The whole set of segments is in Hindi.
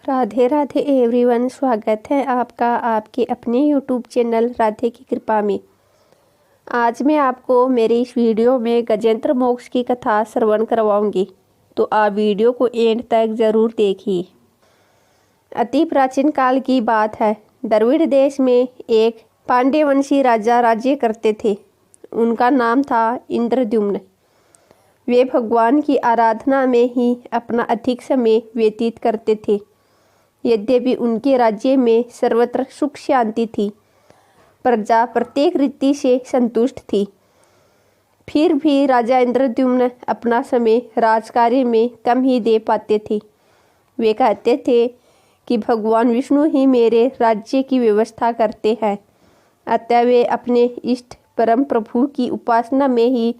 राधे राधे एवरीवन, स्वागत है आपका आपके अपने यूट्यूब चैनल राधे की कृपा में। आज मैं आपको मेरी इस वीडियो में गजेंद्र मोक्ष की कथा श्रवण करवाऊंगी, तो आप वीडियो को एंड तक ज़रूर देखिए। अति प्राचीन काल की बात है। द्रविड़ देश में एक पांड्यवंशी राजा राज्य करते थे। उनका नाम था इंद्रद्युम्न। वे भगवान की आराधना में ही अपना अधिक समय व्यतीत करते थे। यद्यपि उनके राज्य में सर्वत्र सुख शांति थी, प्रजा प्रत्येक रीति से संतुष्ट थी। फिर भी राजा इंद्रद्युम्न अपना समय राजकार्य में कम ही दे पाते थे। वे कहते थे कि भगवान विष्णु ही मेरे राज्य की व्यवस्था करते हैं, अतः वे अपने इष्ट परम प्रभु की उपासना में ही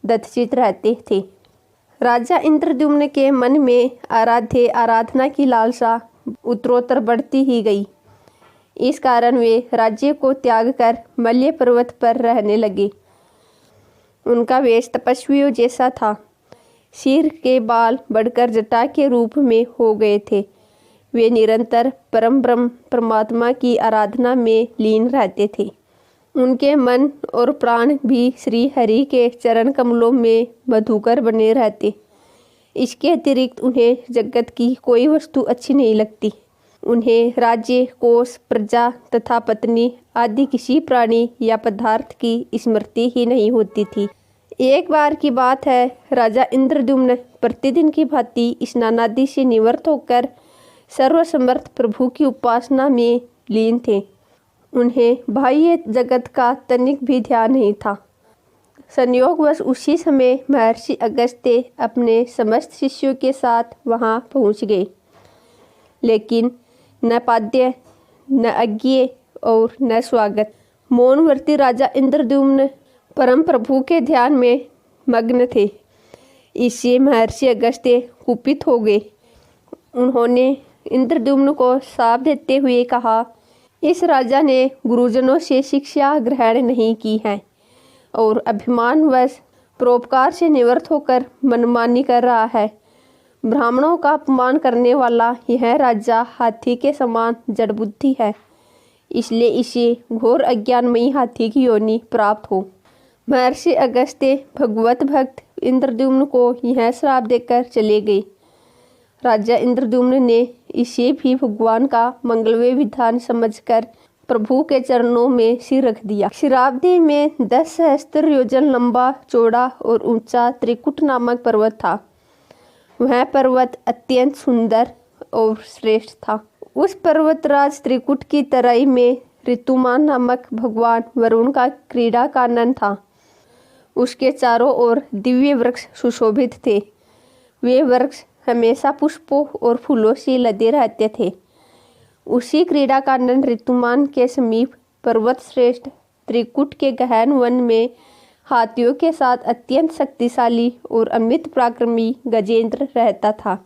दत्तचित रहते थे। राजा इंद्रद्युम्न के मन में आराधना की लालसा उत्तरोत्तर बढ़ती ही गई। इस कारण वे राज्य को त्याग कर मल्य पर्वत पर रहने लगे। उनका वेश तपस्वियों जैसा था। सिर के बाल बढ़कर जटा के रूप में हो गए थे। वे निरंतर परम ब्रह्म परमात्मा की आराधना में लीन रहते थे। उनके मन और प्राण भी श्री हरि के चरण कमलों में मधुकर बने रहते। इसके अतिरिक्त उन्हें जगत की कोई वस्तु अच्छी नहीं लगती। उन्हें राज्य, कोष, प्रजा तथा पत्नी आदि किसी प्राणी या पदार्थ की स्मृति ही नहीं होती थी। एक बार की बात है, राजा इंद्रद्युम्न प्रतिदिन की भांति स्नानादि से निवृत्त होकर सर्वसमर्थ प्रभु की उपासना में लीन थे। उन्हें बाह्य जगत का तनिक भी ध्यान नहीं था। संयोगवश उसी समय महर्षि अगस्त्य अपने समस्त शिष्यों के साथ वहां पहुंच गए, लेकिन न पाद्य, न अज्ञेय और न स्वागत। मौनव्रती राजा इंद्रद्युम्न परम प्रभु के ध्यान में मग्न थे। इससे महर्षि अगस्त्य कुपित हो गए। उन्होंने इंद्रद्युम्न को शाप देते हुए कहा, इस राजा ने गुरुजनों से शिक्षा ग्रहण नहीं की है और अभिमानवश परोपकार से निवृत्त होकर मनमानी कर रहा है। ब्राह्मणों का अपमान करने वाला यह राजा हाथी के समान जड़ बुद्धि है, इसलिए इसे घोर अज्ञानमयी हाथी की योनि प्राप्त हो। महर्षि अगस्त्य भगवत भक्त इंद्रद्युम्न को यह श्राप देकर चले गए। राजा इंद्रद्युम्न ने इसे भी भगवान का मंगलमय विधान समझकर प्रभु के चरणों में सिर रख दिया। क्षीराब्दी में 10 सहस्त्र योजन लंबा, चौड़ा और ऊंचा त्रिकुट नामक पर्वत था। वह पर्वत अत्यंत सुंदर और श्रेष्ठ था। उस पर्वतराज त्रिकुट की तराई में ऋतुमान नामक भगवान वरुण का क्रीड़ा कानन था। उसके चारों ओर दिव्य वृक्ष सुशोभित थे। वे वृक्ष हमेशा पुष्पों और फूलों से लदे रहते थे। उसी क्रीड़ा कानन ऋतुमान के समीप पर्वत श्रेष्ठ त्रिकुट के गहन वन में हाथियों के साथ अत्यंत शक्तिशाली और अमित पराक्रमी गजेंद्र रहता था।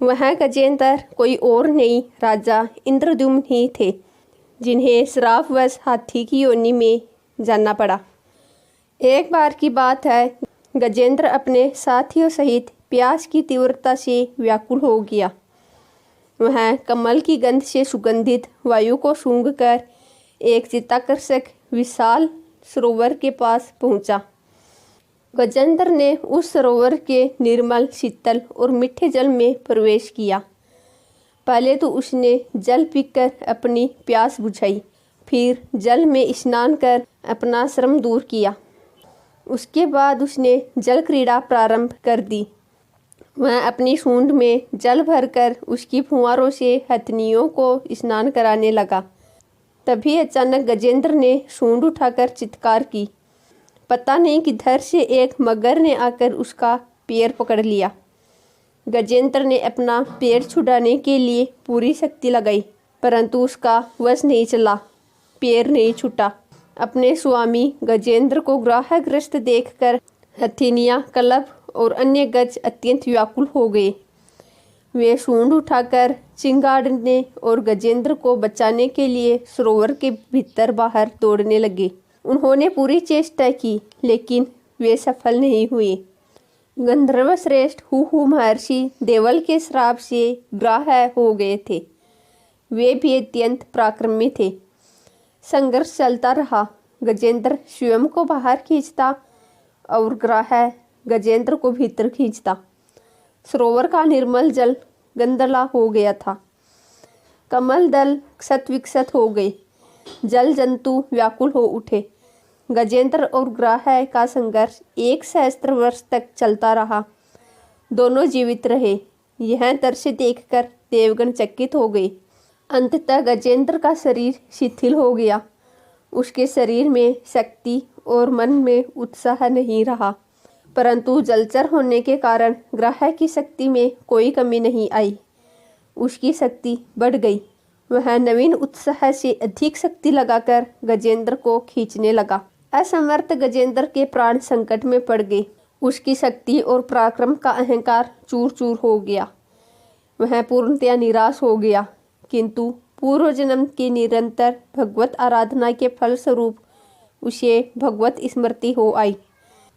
वह गजेंद्र कोई और नहीं, राजा इंद्रद्युम्न ही थे, जिन्हें श्रापवश हाथी की योनि में जाना पड़ा। एक बार की बात है, गजेंद्र अपने साथियों सहित प्यास की तीव्रता से व्याकुल हो गया। वह कमल की गंध से सुगंधित वायु को सूंघकर एक चित्ताकर्षक विशाल सरोवर के पास पहुंचा। गजेंद्र ने उस सरोवर के निर्मल, शीतल और मीठे जल में प्रवेश किया। पहले तो उसने जल पीकर अपनी प्यास बुझाई, फिर जल में स्नान कर अपना श्रम दूर किया। उसके बाद उसने जल क्रीड़ा प्रारंभ कर दी। वह अपनी सूंड में जल भरकर उसकी फुहारों से हथनियों को स्नान कराने लगा। तभी अचानक गजेंद्र ने सूंड उठाकर चित्कार की। पता नहीं किधर से एक मगर ने आकर उसका पैर पकड़ लिया। गजेंद्र ने अपना पैर छुड़ाने के लिए पूरी शक्ति लगाई, परंतु उसका वश नहीं चला, पैर नहीं छूटा। अपने स्वामी गजेंद्र को ग्रहग्रस्त देखकर हथिनियाँ, कलप और अन्य गज अत्यंत व्याकुल हो गए। वे सूंड उठाकर चिंगाड़ने और गजेंद्र को बचाने के लिए सरोवर के भीतर बाहर दौड़ने लगे। उन्होंने पूरी चेष्टा की, लेकिन वे सफल नहीं हुए। गंधर्व श्रेष्ठ हु महर्षि देवल के श्राप से ग्राह्य हो गए थे। वे भी अत्यंत पराक्रमी थे। संघर्ष चलता रहा। गजेंद्र स्वयं को बाहर खींचता और ग्राह्य गजेंद्र को भीतर खींचता। सरोवर का निर्मल जल गंधला हो गया था। कमल दल क्षत विक्षत हो गए। जल जंतु व्याकुल हो उठे। गजेंद्र और ग्राह्य का संघर्ष 1 सहस्त्र वर्ष तक चलता रहा। दोनों जीवित रहे। यह दृश्य देखकर देवगण चकित हो गए। अंततः गजेंद्र का शरीर शिथिल हो गया। उसके शरीर में शक्ति और मन में उत्साह नहीं रहा, परंतु जलचर होने के कारण ग्राह्य की शक्ति में कोई कमी नहीं आई। उसकी शक्ति बढ़ गई। वह नवीन उत्साह से अधिक शक्ति लगाकर गजेंद्र को खींचने लगा। असमर्थ गजेंद्र के प्राण संकट में पड़ गए। उसकी शक्ति और पराक्रम का अहंकार चूर चूर हो गया। वह पूर्णतया निराश हो गया, किंतु पूर्व जन्म की निरंतर भगवत आराधना के फलस्वरूप उसे भगवत स्मृति हो आई।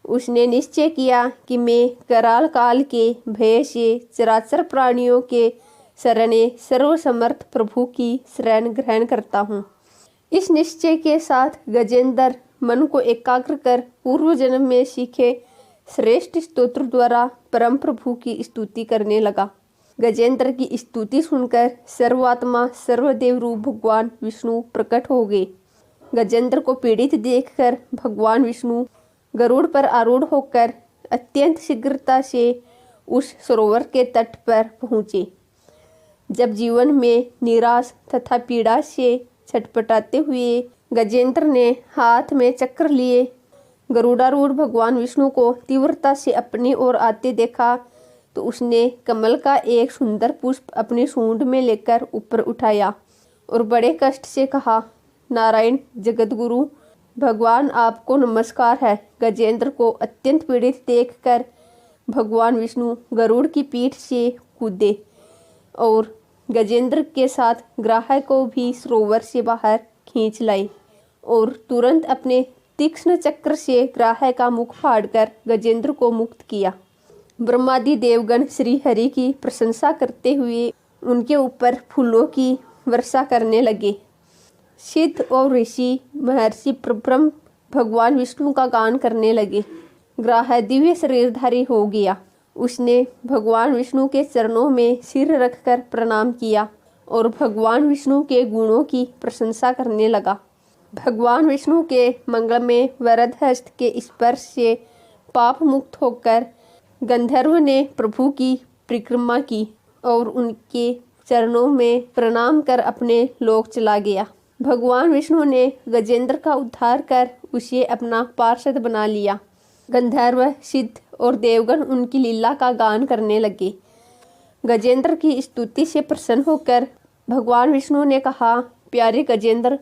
उसने निश्चय किया कि मैं कराल काल के भय से चराचर प्राणियों के शरणे सर्वसमर्थ प्रभु की शरण ग्रहण करता हूँ। इस निश्चय के साथ गजेंद्र मन को एकाग्र कर पूर्व जन्म में सीखे श्रेष्ठ स्तोत्र द्वारा परम प्रभु की स्तुति करने लगा। गजेंद्र की स्तुति सुनकर सर्वात्मा सर्वदेव रूप भगवान विष्णु प्रकट हो गए। गजेंद्र को पीड़ित देखकर भगवान विष्णु गरुड़ पर आरूढ़ होकर अत्यंत शीघ्रता से उस सरोवर के तट पर पहुँचे। जब जीवन में निराश तथा पीड़ा से छटपटाते हुए गजेंद्र ने हाथ में चक्र लिए गरुड़ारूढ़ भगवान विष्णु को तीव्रता से अपनी ओर आते देखा, तो उसने कमल का एक सुंदर पुष्प अपनी सूंड में लेकर ऊपर उठाया और बड़े कष्ट से कहा, नारायण जगतगुरु भगवान आपको नमस्कार है। गजेंद्र को अत्यंत पीड़ित देखकर भगवान विष्णु गरुड़ की पीठ से कूदे और गजेंद्र के साथ ग्राह्य को भी सरोवर से बाहर खींच लाए और तुरंत अपने तीक्ष्ण चक्र से ग्राह्य का मुख फाड़कर गजेंद्र को मुक्त किया। ब्रह्मादि देवगण श्री हरि की प्रशंसा करते हुए उनके ऊपर फूलों की वर्षा करने लगे। सिद्ध और ऋषि महर्षि ब्रह्म भगवान विष्णु का गान करने लगे। ग्राह्य दिव्य शरीरधारी हो गया। उसने भगवान विष्णु के चरणों में सिर रखकर प्रणाम किया और भगवान विष्णु के गुणों की प्रशंसा करने लगा। भगवान विष्णु के मंगलमय वरद हस्त के स्पर्श से पाप मुक्त होकर गंधर्व ने प्रभु की परिक्रमा की और उनके चरणों में प्रणाम कर अपने लोक चला गया। भगवान विष्णु ने गजेंद्र का उद्धार कर उसे अपना पार्षद बना लिया। गंधर्व सिद्ध और देवगण उनकी लीला का गान करने लगे। गजेंद्र की स्तुति से प्रसन्न होकर भगवान विष्णु ने कहा, प्यारे गजेंद्र,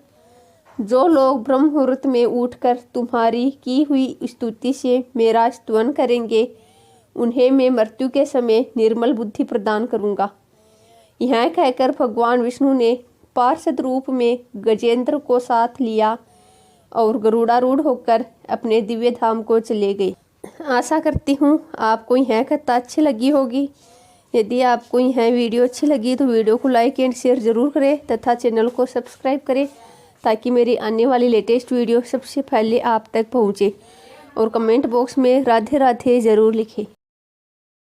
जो लोग ब्रह्म मुहूर्त में उठकर तुम्हारी की हुई स्तुति से मेरा स्तवन करेंगे, उन्हें मैं मृत्यु के समय निर्मल बुद्धि प्रदान करूंगा। यह कहकर भगवान विष्णु ने पार्षद रूप में गजेंद्र को साथ लिया और गरुड़ारूढ़ होकर अपने दिव्य धाम को चले गए। आशा करती हूँ आपको यह कथा अच्छी लगी होगी। यदि आपको यह वीडियो अच्छी लगी तो वीडियो को लाइक एंड शेयर ज़रूर करें तथा चैनल को सब्सक्राइब करें, ताकि मेरी आने वाली लेटेस्ट वीडियो सबसे पहले आप तक पहुँचे। और कमेंट बॉक्स में राधे राधे ज़रूर लिखें।